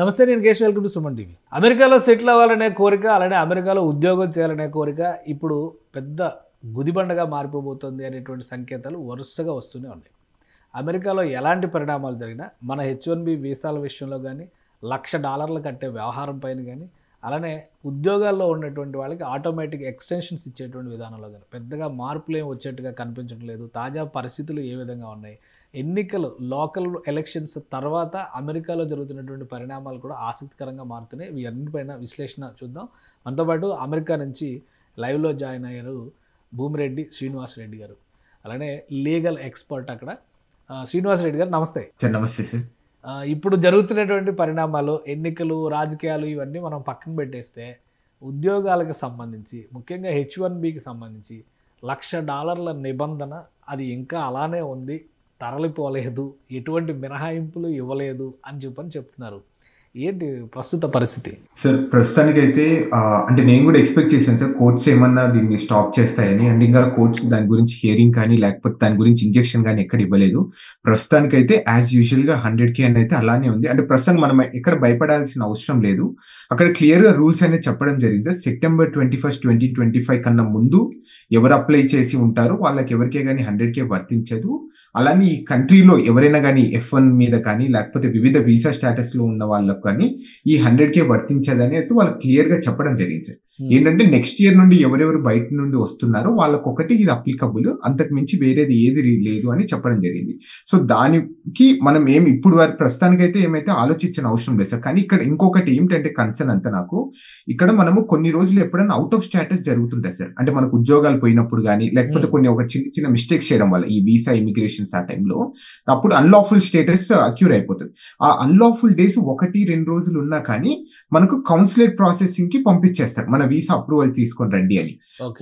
నమస్తే, నేను Keshav. Welcome to Suman TV. అమెరికాలో సెటిల్ అవ్వాలనే కోరిక, అలానే అమెరికాలో ఉద్యోగం చేయాలనే కోరిక ఇప్పుడు పెద్ద గుదిబండగా మారిపోబోతుంది అనేటువంటి సంకేతాలు వరుసగా వస్తూనే ఉన్నాయి. అమెరికాలో ఎలాంటి పరిణామాలు జరిగినా మన H1B వీసాల విషయంలో కానీ, $1,00,000 కట్టే వ్యవహారం పైన కానీ, అలానే ఉద్యోగాల్లో ఉన్నటువంటి వాళ్ళకి ఆటోమేటిక్ ఎక్స్టెన్షన్స్ ఇచ్చేటువంటి విధానంలో కానీ పెద్దగా మార్పులు ఏమి వచ్చేట్టుగా కనిపించడం లేదు. తాజా పరిస్థితులు ఏ విధంగా ఉన్నాయి, ఎన్నికలు, లోకల్ ఎలక్షన్స్ తర్వాత అమెరికాలో జరుగుతున్నటువంటి పరిణామాలు కూడా ఆసక్తికరంగా మారుతున్నాయి. వీటన్నిటిపైన విశ్లేషణ చూద్దాం. మనతో పాటు అమెరికా నుంచి లైవ్లో జాయిన్ అయ్యారు భూమిరెడ్డి శ్రీనివాసరెడ్డి గారు, అలానే లీగల్ ఎక్స్పర్ట్ అక్కడ. శ్రీనివాసరెడ్డి గారు నమస్తే. నమస్తే సార్. ఇప్పుడు జరుగుతున్నటువంటి పరిణామాలు, ఎన్నికలు, రాజకీయాలు ఇవన్నీ మనం పక్కన పెట్టేస్తే ఉద్యోగాలకు సంబంధించి, ముఖ్యంగా H1Bకి సంబంధించి $1,00,000 నిబంధన అది ఇంకా అలానే ఉంది, తరలిపోలేదు, ఎటువంటి మినహాయింపులు ఇవ్వలేదు అని చెప్తున్నారు. ఏంటి ప్రస్తుత పరిస్థితి? సార్ ప్రస్తుతానికైతే అంటే నేను కూడా ఎక్స్పెక్ట్ చేశాను సార్, కోర్ట్స్ ఏమన్నా దీన్ని స్టాప్ చేస్తాయని. అండ్ ఇంకా కోర్ట్స్ దాని గురించి హియరింగ్ కానీ లేకపోతే దాని గురించి ఇంజెక్షన్ కానీ ఎక్కడ ఇవ్వలేదు. ప్రస్తుతానికైతే యాజ్ యూజువల్ గా 100K అని అయితే అలానే ఉంది. అంటే ప్రస్తుతం మనం ఎక్కడ భయపడాల్సిన అవసరం లేదు. అక్కడ క్లియర్ గా రూల్స్ అనేది చెప్పడం జరిగింది సార్. September 21, 2025 కన్నా ముందు ఎవరు అప్లై చేసి ఉంటారో వాళ్ళకి ఎవరికే కానీ 100K వర్తించదు. అలానే ఈ కంట్రీలో ఎవరైనా కానీ F1 మీద కానీ లేకపోతే వివిధ వీసా స్టేటస్ లో ఉన్న వాళ్ళకు కానీ ఈ 100K వర్తించదని అయితే వాళ్ళకి క్లియర్ గా చెప్పడం జరిగింది సార్. ఏంటంటే నెక్స్ట్ ఇయర్ నుండి ఎవరెవరు బయట నుండి వస్తున్నారో వాళ్ళకి ఒకటి ఇది అప్లికబుల్, అంతకు మించి వేరేది ఏది లేదు అని చెప్పడం జరిగింది. సో దానికి మనం ఇప్పుడు వారి ప్రస్తుతానికైతే ఏమైతే ఆలోచించిన అవసరం లేదు సార్. కానీ ఇక్కడ ఇంకొకటి ఏమిటంటే కన్సర్న్ అంతా నాకు, ఇక్కడ మనము కొన్ని రోజులు ఎప్పుడైనా అవుట్ ఆఫ్ స్టేటస్ జరుగుతుంటాయి సార్. అంటే మనకు ఉద్యోగాలు పోయినప్పుడు కానీ లేకపోతే కొన్ని ఒక చిన్న చిన్న మిస్టేక్స్ చేయడం వల్ల ఈ వీసా ఇమిగ్రేషన్స్ ఆ టైంలో అప్పుడు అన్లాఫుల్ స్టేటస్ అక్యూర్ అయిపోతుంది. ఆ అన్లాఫుల్ డేస్ 1-2 రోజులు ఉన్నా కానీ మనకు కౌన్సిలేట్ ప్రాసెసింగ్ కి పంపించేస్తారు, మన వీసా అప్రూవల్ తీసుకొని రండి అని.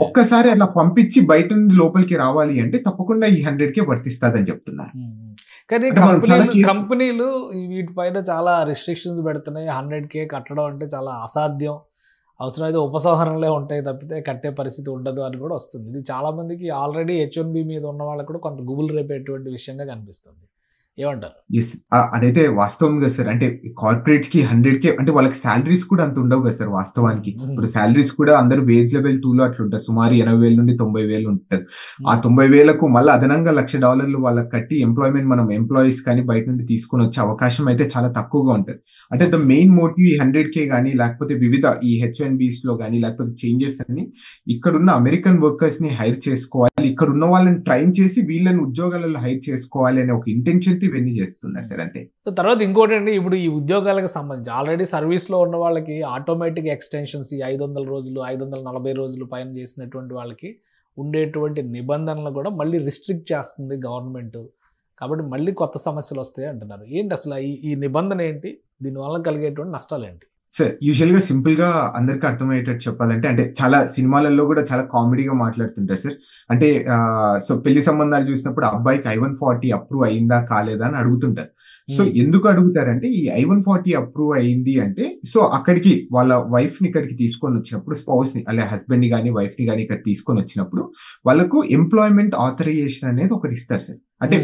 ఒక్కసారి అలా పంపించి బయట నుండి లోపలికి రావాలి అంటే తప్పకుండా ఈ 100K వర్తిస్తాదని చెప్తున్నారు. కానీ కంపెనీలు వీటిపైన చాలా రిస్ట్రిక్షన్స్ పెడుతున్నాయి. 100K కట్టడం అంటే చాలా అసాధ్యం, అవసరమైతే ఉపసంహరణలే ఉంటాయి తప్పితే కట్టే పరిస్థితి ఉండదు అని కూడా వస్తుంది. ఇది చాలా మందికి ఆల్రెడీ H1B మీద ఉన్న వాళ్ళకి కూడా కొంత గుబులు రేపేటువంటి విషయంగా కనిపిస్తుంది. ఏమంటారు? అదైతే వాస్తవం కదా సార్. అంటే కార్పొరేట్స్ కి 100K అంటే వాళ్ళకి శాలరీస్ కూడా అంత ఉండవు కదా సార్ వాస్తవానికి. ఇప్పుడు శాలరీస్ కూడా అందరూ వేజ్ లెవెల్ 2లో అట్లా ఉంటారు, సుమారు 80,000 నుండి 90,000 ఉంటారు. ఆ 90,000కు మళ్ళీ అదనంగా $1,00,000 వాళ్ళకి కట్టి ఎంప్లాయ్మెంట్ మనం ఎంప్లాయీస్ కానీ బయట నుండి తీసుకొని వచ్చే అవకాశం అయితే చాలా తక్కువగా ఉంటుంది. అంటే ద మెయిన్ మోటివ్ ఈ 100K కానీ లేకపోతే వివిధ ఈ H1Bs లో కానీ లేకపోతే చేంజెస్ అని ఇక్కడున్న అమెరికన్ వర్కర్స్ ని హైర్ చేసుకోవాలి, ఇక్కడ ఉన్న వాళ్ళని ట్రైన్ చేసి వీళ్ళని ఉద్యోగాలలో హైర్ చేసుకోవాలి అనే ఒక ఇంటెన్షన్ ఇవన్నీ చేస్తున్నారు సార్. అంతే. తర్వాత ఇంకోటి అండి, ఇప్పుడు ఈ ఉద్యోగాలకు సంబంధించి ఆల్రెడీ సర్వీస్ లో ఉన్న వాళ్ళకి ఆటోమేటిక్ ఎక్స్టెన్షన్స్, ఈ 500 రోజులు 540 రోజులు పైన చేసినటువంటి వాళ్ళకి ఉండేటువంటి నిబంధనలు కూడా మళ్ళీ రిస్ట్రిక్ట్ చేస్తుంది గవర్నమెంట్. కాబట్టి మళ్ళీ కొత్త సమస్యలు వస్తాయి అంటున్నారు. ఏంటి అసలు ఈ నిబంధన ఏంటి, దీనివల్ల కలిగేటువంటి నష్టాలు ఏంటి? సార్ యూజువల్ గా సింపుల్ గా అందరికి అర్థమయ్యేటట్టు చెప్పాలంటే, అంటే చాలా సినిమాలలో కూడా చాలా కామెడీగా మాట్లాడుతుంటారు సార్. అంటే సో పెళ్లి సంబంధాలు చూసినప్పుడు అబ్బాయికి I-140 అప్రూవ్ అయిందా కాలేదా అని అడుగుతుంటారు. సో ఎందుకు అడుగుతారంటే ఈ I-140 అప్రూవ్ అయింది అంటే, సో అక్కడికి వాళ్ళ వైఫ్ ని ఇక్కడికి తీసుకొని వచ్చినప్పుడు, స్పౌస్ ని అలా హస్బెండ్ ని కానీ వైఫ్ ని కానీ ఇక్కడ తీసుకొని వచ్చినప్పుడు వాళ్ళకు ఎంప్లాయ్మెంట్ ఆథరైజేషన్ అనేది ఒకటి ఇస్తారు సార్. అంటే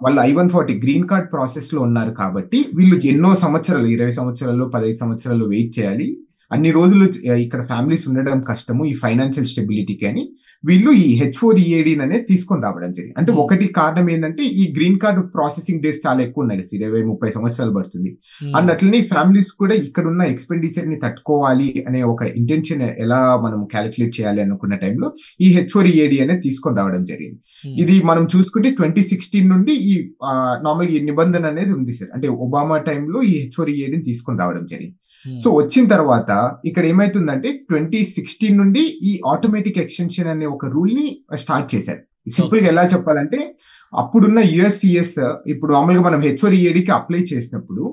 వాళ్ళు I-140 గ్రీన్ కార్డ్ ప్రాసెస్ లో ఉన్నారు కాబట్టి వీళ్ళు ఎన్నో సంవత్సరాలు 20 సంవత్సరాలు 15 సంవత్సరాలు వెయిట్ చేయాలి, అన్ని రోజులు ఇక్కడ ఫ్యామిలీస్ ఉండడం కష్టము ఈ ఫైనాన్షియల్ స్టెబిలిటీకి అని వీళ్ళు ఈ H4EAD అనేది తీసుకొని రావడం జరిగింది. అంటే ఒకటి కారణం ఏంటంటే ఈ గ్రీన్ కార్డ్ ప్రాసెసింగ్ డేస్ చాలా ఎక్కువ ఉన్నాయి, 20-30 సంవత్సరాలు పడుతుంది అన్నట్లనే ఫ్యామిలీస్ కూడా ఇక్కడ ఉన్న ఎక్స్పెండిచర్ ని తట్టుకోవాలి అనే ఒక ఇంటెన్షన్ ఎలా మనం క్యాలిక్యులేట్ చేయాలి అనుకున్న టైంలో ఈ H4EAD అనేది తీసుకొని రావడం జరిగింది. ఇది మనం చూసుకుంటే 2016 నుండి ఈ నార్మల్ ఈ నిబంధన అనేది ఉంది సార్. అంటే ఒబామా టైంలో ఈ H4EAD ని తీసుకొని రావడం జరిగింది. సో వచ్చిన తర్వాత ఇక్కడ ఏమైతుందంటే 2016 నుండి ఈ ఆటోమేటిక్ ఎక్స్టెన్షన్ అనే ఒక రూల్ ని స్టార్ట్ చేశారు. సింపుల్ గా ఎలా చెప్పాలంటే, అప్పుడున్న USCIS ఇప్పుడు నార్మల్ గా మనం H4EAD కి అప్లై చేసినప్పుడు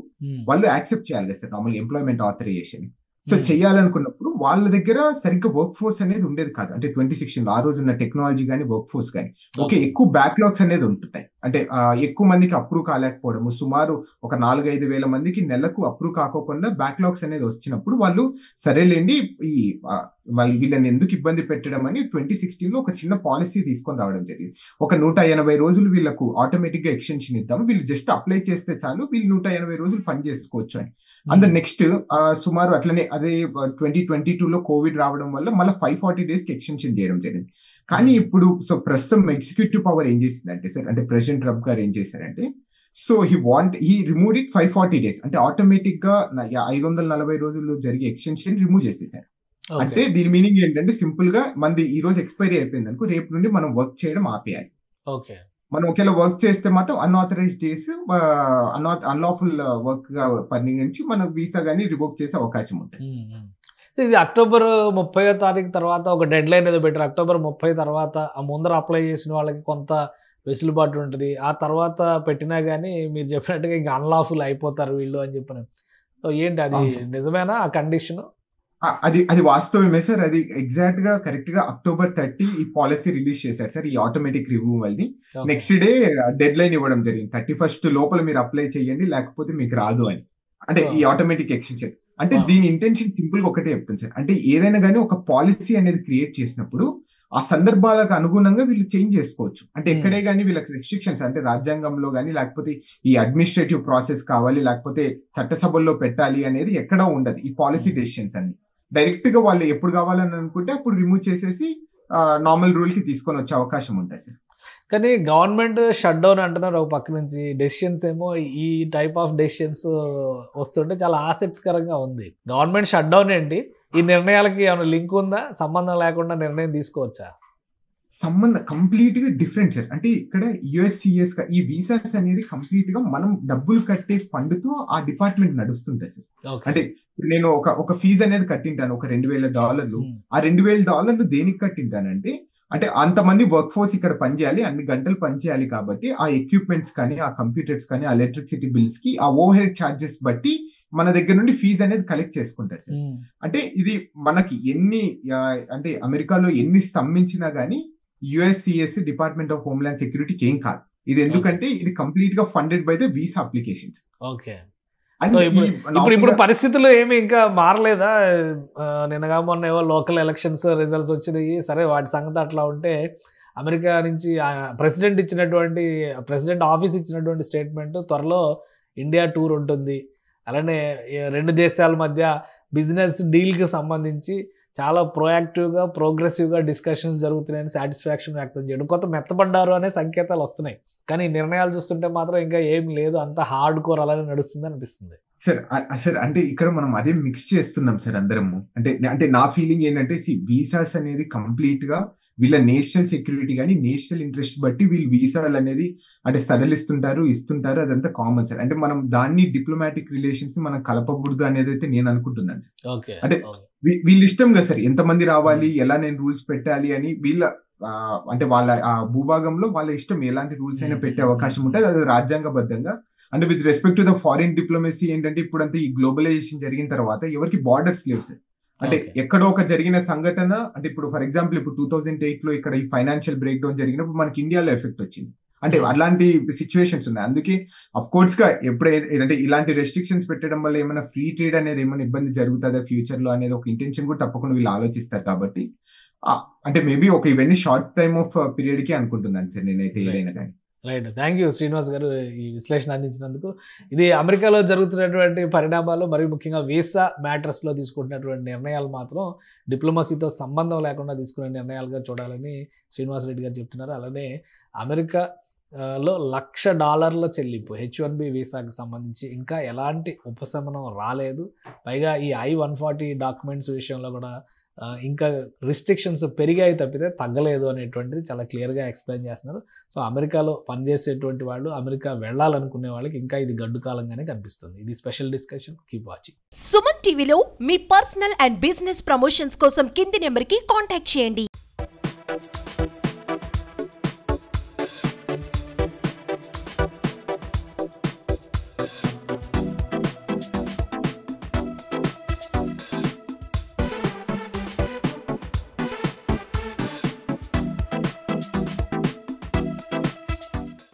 వాళ్ళు యాక్సెప్ట్ చేయాలి కదా sir normal employment authorisation. So చేయాలనుకున్నప్పుడు వాళ్ళ దగ్గర సరిగ్గా వర్క్ ఫోర్స్ అనేది ఉండేది కాదు. అంటే 2016 ఆ రోజు ఉన్న టెక్నాలజీ కానీ వర్క్ ఫోర్స్ కానీ ఓకే, ఎక్కువ బ్యాక్లాగ్స్ అనేది ఉంటుంటాయి. అంటే ఎక్కువ మందికి అప్రూవ్ కాలేకపోవడము, సుమారు ఒక 4-5 వేల మందికి నెలకు అప్రూవ్ కాకోకుండా బ్యాక్లాగ్స్ అనేది వచ్చినప్పుడు వాళ్ళు సరేలేండి ఈ వాళ్ళు వీళ్ళని ఎందుకు ఇబ్బంది పెట్టడం అని 2016 ఒక చిన్న పాలసీ తీసుకొని రావడం జరిగింది. ఒక 180 రోజులు వీళ్ళకు ఆటోమేటిక్ గా ఎక్స్టెన్షన్ ఇద్దాము, వీళ్ళు జస్ట్ అప్లై చేస్తే చాలు, వీళ్ళు 180 రోజులు పని చేసుకోవచ్చు అని. అండ్ నెక్స్ట్ సుమారు అట్లనే అదే 2022లో కోవిడ్ రావడం వల్ల మళ్ళీ 540 days కి ఎక్స్టెన్షన్ చేయడం జరిగింది. కానీ ఇప్పుడు సో ప్రస్తుతం ఎగ్జిక్యూటివ్ పవర్ ఏం చేసిందంటే సార్, అంటే ప్రెసిడెంట్ ట్రంప్ గారు ఏం చేశారంటే, so he remove it 540 days, అంటే ఆటోమేటిక్ గా 540 రోజులు జరిగే ఎక్స్టెన్షన్ రిమూవ్ చేసేసారు. అంటే దీని మీనింగ్ ఏంటంటే సింపుల్ గా మనది ఈ రోజు ఎక్స్పైరీ అయిపోయింది అనుకో, రేపు నుండి మనం వర్క్ చేయడం ఆపేయాలి. మనం ఒకవేళ వర్క్ చేస్తే మాత్రం అన్ఆథరైజ్డ్ డేస్, అన్లాఫుల్ వర్క్ గా పరిగణించి మన వీసా గానీ రివోక్ చేసే అవకాశం ఉంటుంది. ఇది అక్టోబర్ 30వ తారీఖు తర్వాత ఒక డెడ్ లైన్ ఏదో పెట్టారు. అక్టోబర్ 30 తర్వాత ఆ ముందర అప్లై చేసిన వాళ్ళకి కొంత వెసులుబాటు ఉంటుంది. ఆ తర్వాత పెట్టినా కానీ మీరు చెప్పినట్టుగా ఇంకా అన్లాఫుల్ అయిపోతారు వీళ్ళు అని చెప్పిన. ఏంటి అది నిజమేనా ఆ కండిషన్? అది వాస్తవమే సార్. అది ఎగ్జాక్ట్ గా కరెక్ట్ గా October 30 ఈ పాలసీ రిలీజ్ చేశారు సార్, ఈ ఆటోమేటిక్ రిమూవల్ ని. నెక్స్ట్ డే డెడ్ లైన్ ఇవ్వడం జరిగింది, 31st లోపల మీరు అప్లై చేయండి లేకపోతే మీకు రాదు అని. అంటే ఈ ఆటోమేటిక్ ఎక్స్టెన్షన్ అంటే దీని ఇంటెన్షన్ సింపుల్ గా ఒకటే చెప్తాను సార్. అంటే ఏదైనా కానీ ఒక పాలసీ అనేది క్రియేట్ చేసినప్పుడు ఆ సందర్భాలకు అనుగుణంగా వీళ్ళు చేంజ్ చేసుకోవచ్చు. అంటే ఎక్కడే కానీ వీళ్ళకి రెస్ట్రిక్షన్స్, అంటే రాజ్యాంగంలో కానీ లేకపోతే ఈ అడ్మినిస్ట్రేటివ్ ప్రాసెస్ కావాలి లేకపోతే చట్టసభల్లో పెట్టాలి అనేది ఎక్కడా ఉండదు. ఈ పాలసీ డెసిషన్స్ అన్ని డైరెక్ట్ గా వాళ్ళు ఎప్పుడు కావాలని అనుకుంటే అప్పుడు రిమూవ్ చేసేసి నార్మల్ రూల్ కి తీసుకొని వచ్చే అవకాశం ఉంటుంది సార్. కానీ గవర్నమెంట్ షట్ డౌన్ అంటున్నారు ఒక పక్క నుంచి, డెసిషన్స్ ఏమో ఈ టైప్ ఆఫ్ డెసిషన్స్ వస్తుంటే చాలా ఆసక్తికరంగా ఉంది. గవర్నమెంట్ షట్ డౌన్ ఏంటి, ఈ నిర్ణయాలకి ఏమైనా లింక్ ఉందా? సంబంధం లేకుండా నిర్ణయం తీసుకోవచ్చా? సంబంధం కంప్లీట్ గా డిఫరెంట్ సార్. అంటే ఇక్కడ యుఎస్సిఎస్ ఈ వీసాస్ అనేది కంప్లీట్ గా మనం డబ్బులు కట్టే ఫండ్ తో ఆ డిపార్ట్మెంట్ నడుస్తుంటాయి సార్. అంటే నేను ఒక ఫీజు అనేది కట్టింటాను, ఒక $2,000. ఆ $2,000 దేనికి కట్టింటానంటే, అంటే అంతమంది వర్క్ ఫోర్స్ ఇక్కడ పనిచేయాలి, అన్ని గంటలు పనిచేయాలి కాబట్టి ఆ ఎక్విప్మెంట్స్ కానీ ఆ కంప్యూటర్స్ కానీ ఆ ఎలక్ట్రిసిటీ బిల్స్ కి ఆ ఓవర్ హెడ్ ఛార్జెస్ బట్టి మన దగ్గర నుండి ఫీజు అనేది కలెక్ట్ చేసుకుంటారు సార్. అంటే ఇది మనకి ఎన్ని అంటే అమెరికాలో ఎన్ని స్తంభించినా గానీ యుఎస్సిఎస్ డిపార్ట్మెంట్ ఆఫ్ హోమ్లాండ్ సెక్యూరిటీకి ఏం కాదు. ఇది ఎందుకంటే ఇది కంప్లీట్ గా funded by the visa applications. ఇప్పుడు పరిస్థితులు ఏమి ఇంకా మారలేదా? నిన్నగా మొన్న ఏవో లోకల్ ఎలక్షన్స్ రిజల్ట్స్ వచ్చినాయి, సరే వాటి సంగతి అట్లా ఉంటే అమెరికా నుంచి ప్రెసిడెంట్ ఆఫీస్ ఇచ్చినటువంటి స్టేట్మెంట్ త్వరలో ఇండియా టూర్ ఉంటుంది, అలానే 2 దేశాల మధ్య బిజినెస్ డీల్కి సంబంధించి చాలా ప్రోయాక్టివ్గా ప్రోగ్రెసివ్గా డిస్కషన్స్ జరుగుతున్నాయని సాటిస్ఫాక్షన్ వ్యక్తం చేయడం, కొంత మెత్తపడ్డారు అనే సంకేతాలు వస్తున్నాయి. కానీ నిర్ణయాలు చూస్తుంటే మాత్రం ఇంకా ఏం లేదు, అంత హార్డ్ కోర్ అలానే నడుస్తుంది అనిపిస్తుంది. సార్ అంటే ఇక్కడ మనం అదే మిక్స్ చేస్తున్నాం సార్ అందరము. అంటే నా ఫీలింగ్ ఏంటంటే వీసాస్ అనేది కంప్లీట్ గా వీళ్ళ నేషనల్ సెక్యూరిటీ కానీ నేషనల్ ఇంట్రెస్ట్ బట్టి వీళ్ళు వీసాలు అనేది అంటే సడలిస్తుంటారు, ఇస్తుంటారు, అదంతా కామన్ సార్. అంటే మనం దాన్ని డిప్లొమాటిక్ రిలేషన్స్ మనం కలపకూడదు అనేది అయితే నేను అనుకుంటున్నాను సార్. అంటే వీళ్ళ ఇష్టం కదా సార్, ఎంతమంది రావాలి, ఎలా నేను రూల్స్ పెట్టాలి అని వీళ్ళ అంటే వాళ్ళ ఆ భూభాగంలో వాళ్ళ ఇష్టం, ఎలాంటి రూల్స్ అయినా పెట్టే అవకాశం ఉంటుంది, అది రాజ్యాంగబద్ధంగా. అంటే with respect to the foreign diplomacy ఏంటంటే ఇప్పుడంతా ఈ గ్లోబలైజేషన్ జరిగిన తర్వాత ఎవరికి బార్డర్స్ లేవు సార్. అంటే ఎక్కడో ఒక జరిగిన సంఘటన, అంటే ఇప్పుడు ఫర్ ఎగ్జాంపుల్ ఇప్పుడు 2008లో ఇక్కడ ఈ ఫైనాన్షియల్ బ్రేక్ డౌన్ జరిగినప్పుడు మనకి ఇండియాలో ఎఫెక్ట్ వచ్చింది. అంటే అలాంటి సిచ్యువేషన్స్ ఉన్నాయి. అందుకే అఫ్ కోర్స్ గా అంటే ఇలాంటి రెస్ట్రిక్షన్స్ పెట్టడం వల్ల ఏమైనా ఫ్రీ ట్రేడ్ అనేది ఏమైనా ఇబ్బంది జరుగుతుందా ఫ్యూచర్ లో అనేది ఒక ఇంటెన్షన్ కూడా తప్పకుండా వీళ్ళు ఆలోచిస్తారు. కాబట్టి అంటే మేబీ ఇవన్నీ షార్ట్ టైమ్ ఆఫ్ పీరియడ్ కి అనుకుంటున్నాను సార్ నేనైతే ఏదైనా కానీ. రైట్, థ్యాంక్ యూ శ్రీనివాస్ గారు ఈ విశ్లేషణ అందించినందుకు. ఇది అమెరికాలో జరుగుతున్నటువంటి పరిణామాలు, మరియు ముఖ్యంగా వీసా మ్యాటర్స్లో తీసుకుంటున్నటువంటి నిర్ణయాలు మాత్రం డిప్లొమసీతో సంబంధం లేకుండా తీసుకునే నిర్ణయాలుగా చూడాలని శ్రీనివాస్ రెడ్డి గారు చెప్తున్నారు. అలానే అమెరికాలో $1,00,000 చెల్లింపు H-1B వీసాకి సంబంధించి ఇంకా ఎలాంటి ఉపశమనం రాలేదు. పైగా ఈ I-140 డాక్యుమెంట్స్ విషయంలో కూడా ఇంకా రిస్ట్రిక్షన్స్ పెరిగాయి తప్పితే తగ్గలేదు అనేటువంటిది చాలా క్లియర్గా ఎక్స్ప్లెయిన్ చేస్తున్నారు. సో అమెరికాలో పనిచేసేటువంటి వాళ్ళు, అమెరికా వెళ్ళాలనుకునే వాళ్ళకి ఇంకా ఇది గడ్డు కాలంగానే కనిపిస్తుంది. ఇది special discussion, keep watching. Suman టీవీలో మీ పర్సనల్ అండ్ బిజినెస్ ప్రమోషన్స్ కోసం కింది నెంబర్కి కాంటాక్ట్ చేయండి.